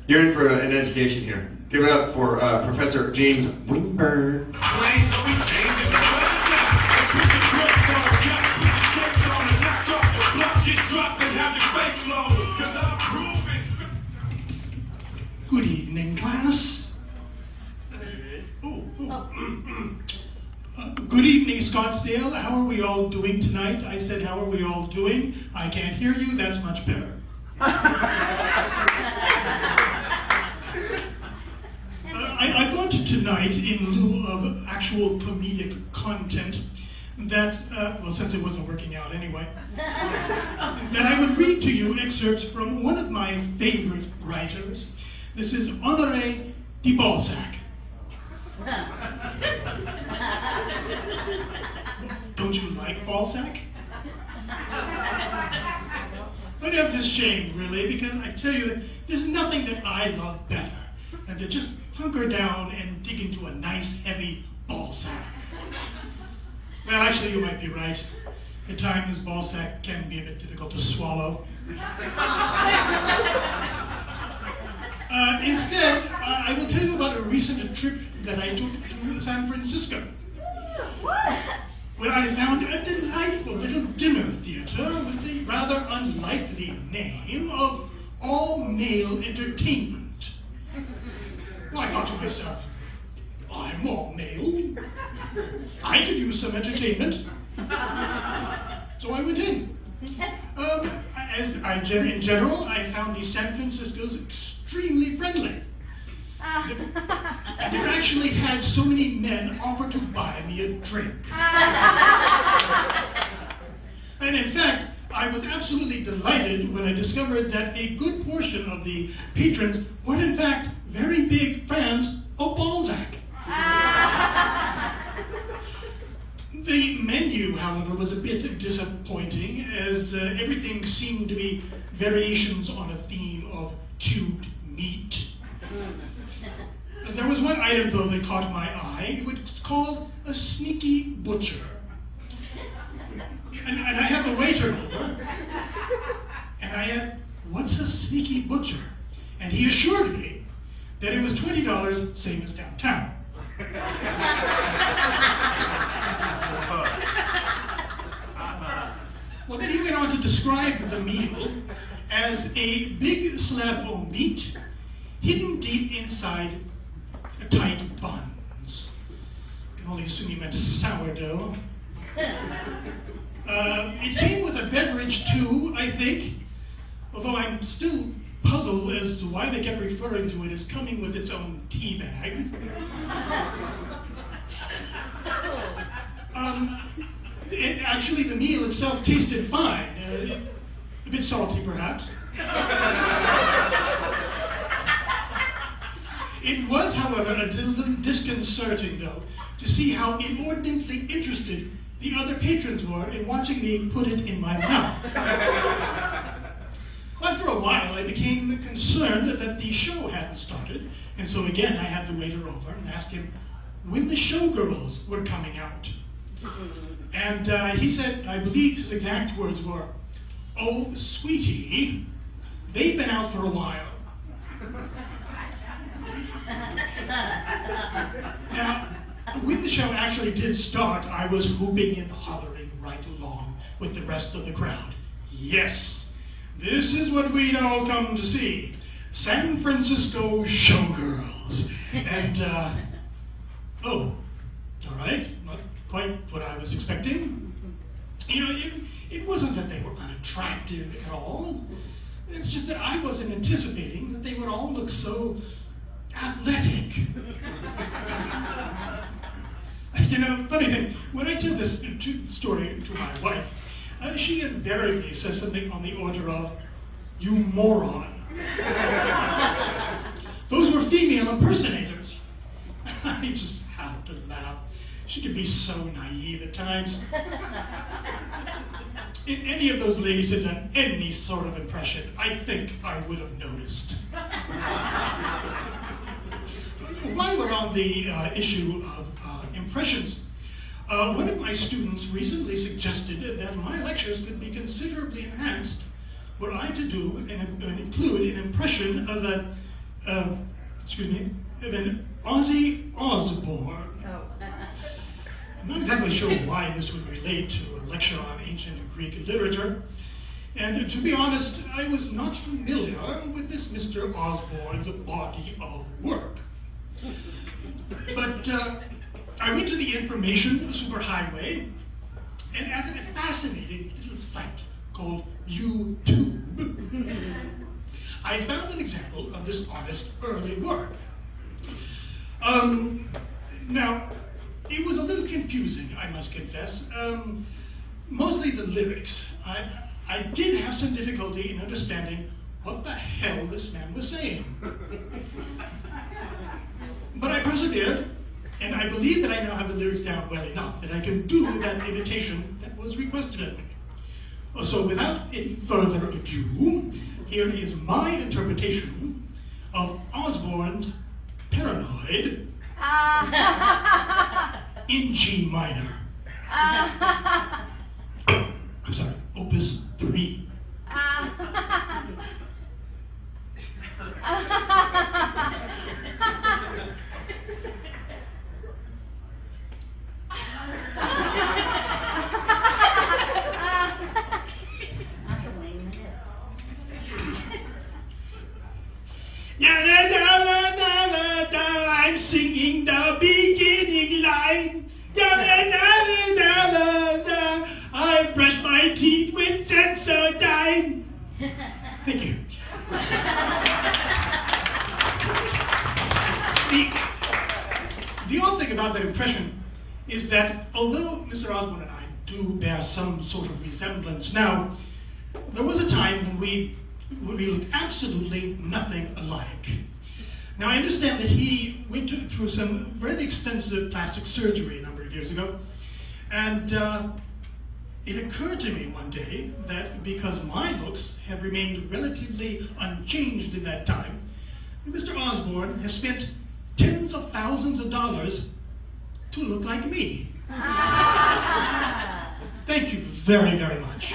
You're in for an education here. Give it up for Professor James Wingburn. Good evening, class. Good evening, Scottsdale. How are we all doing tonight? I said, how are we all doing? I can't hear you. That's much better. I thought tonight, in lieu of actual comedic content, that, well, since it wasn't working out anyway, that I would read to you excerpts from one of my favorite writers. This is Honoré de Balzac. Don't you like Balzac? But I'm just ashamed, really, because I tell you, there's nothing that I love better than to just hunker down and dig into a nice, heavy Balzac. Well, actually, you might be right. At times, Balzac can be a bit difficult to swallow. Instead, I will tell you about a recent trip that I took to San Francisco, where I found a delightful little dinner theater with the rather unlikely name of All Male Entertainment. Well, I thought to myself, I'm all male. I could use some entertainment. So I went in. In general, I found the San Francisco's extremely friendly. I never actually had so many men offer to buy me a drink. And in fact, I was absolutely delighted when I discovered that a good portion of the patrons were in fact very big fans of Balzac. The menu, however, was a bit disappointing, as everything seemed to be variations on a theme of tubed meat. There was one item, though, that caught my eye. It was called a sneaky butcher. And I had the waiter over, and I asked, what's a sneaky butcher? And he assured me that it was $20, same as downtown. Well, then he went on to describe the meal as a big slab of meat hidden deep inside tight buns. I can only assume he meant sourdough. It came with a beverage too, I think, although I'm still puzzled as to why they kept referring to it as coming with its own tea bag. Actually, the meal itself tasted fine. A bit salty, perhaps. It was, however, a little disconcerting, though, to see how inordinately interested the other patrons were in watching me put it in my mouth. After a while, I became concerned that the show hadn't started, and so again I had the waiter over and asked him when the showgirls were coming out. And he said, I believe his exact words were, "Oh, sweetie, they've been out for a while." Now, when the show actually did start, I was whooping and hollering right along with the rest of the crowd. Yes, this is what we'd all come to see. San Francisco showgirls. And, oh, all right, not quite what I was expecting. You know, it wasn't that they were unattractive at all. It's just that I wasn't anticipating that they would all look so athletic. You know, funny thing, when I tell this story to my wife, she invariably says something on the order of, "You moron." Those were female impersonators. I just have to laugh. She can be so naive at times. If any of those ladies had done any sort of impression, I think I would have noticed. While we're on the issue of impressions, one of my students recently suggested that my lectures could be considerably enhanced were I to do and include an impression of an Ozzie Osbourne. Oh. I'm not exactly sure why this would relate to a lecture on ancient Greek literature. And to be honest, I was not familiar with this Mr. Osborne's body of work. But I went to the information superhighway and added a fascinating little site called YouTube. I found an example of this artist's early work. Now, it was a little confusing, I must confess. Mostly the lyrics. I did have some difficulty in understanding what the hell this man was saying. But I persevered, and I believe that I now have the lyrics down well enough that I can do that imitation that was requested of me. So without any further ado, here is my interpretation of Osborne's Paranoid in G minor. I'm sorry, Opus 3. I'm singing the beginning line. I brush my teeth with Sensodyne. Thank you. The odd thing about that impression is that although Mr. Osborne and I do bear some sort of resemblance now, there was a time when we looked absolutely nothing alike. Now, I understand that he went through some very extensive plastic surgery a number of years ago, and it occurred to me one day that because my looks have remained relatively unchanged in that time, Mr. Osborne has spent tens of thousands of dollars to look like me. Thank you very, very much.